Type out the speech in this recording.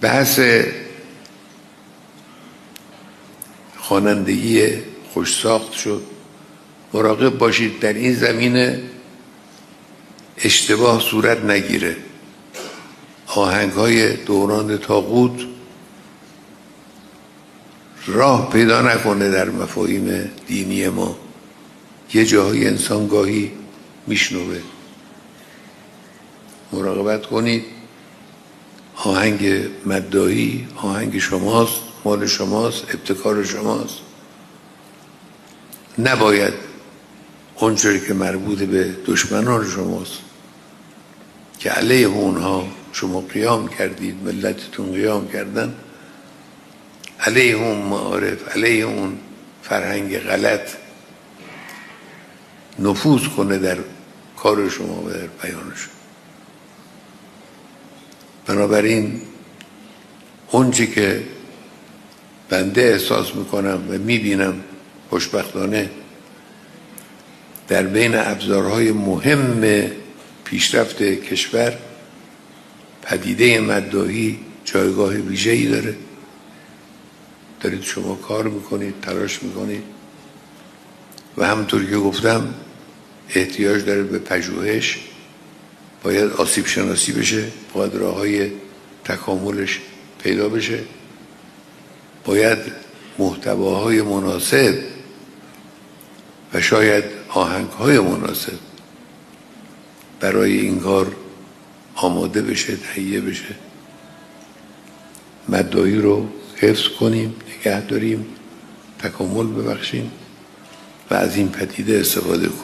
بحث خوانندگی خوشساخت شد. مراقب باشید در این زمینه اشتباه صورت نگیره. آهنگ‌های دوران طاغوت راه پیدا نکنه در مفاهیم دینی ما. یه جاهای انسان گاهی میشنوه. مراقبت کنید. آهنگ مداحی آهنگ شماست، مال شماست، ابتکار شماست. نباید اونجوری که مربوط به دشمنان شماست که علیه اونها شما قیام کردید، ملتتون قیام کردن، علیه اون معارف، علیه اون فرهنگ غلط نفوذ کنه در کار شما و در بیان شما. بنابراین اونچه که بنده احساس میکنم و میبینم خوشبختانه در بین ابزارهای مهم پیشرفت کشور پدیده مداحی جایگاه ویژه‌ای داره. دارید شما کار میکنید، تلاش میکنید و همونطور که گفتم احتیاج داره به پژوهش. باید آسیب شناسی بشه، باید راه‌های تکاملش پیدا بشه، باید محتواهای مناسب و شاید آهنگ‌های مناسب برای این کار آماده بشه، تهیه بشه. مداحی رو حفظ کنیم، نگه داریم، تکامل ببخشیم و از این پدیده استفاده کنیم.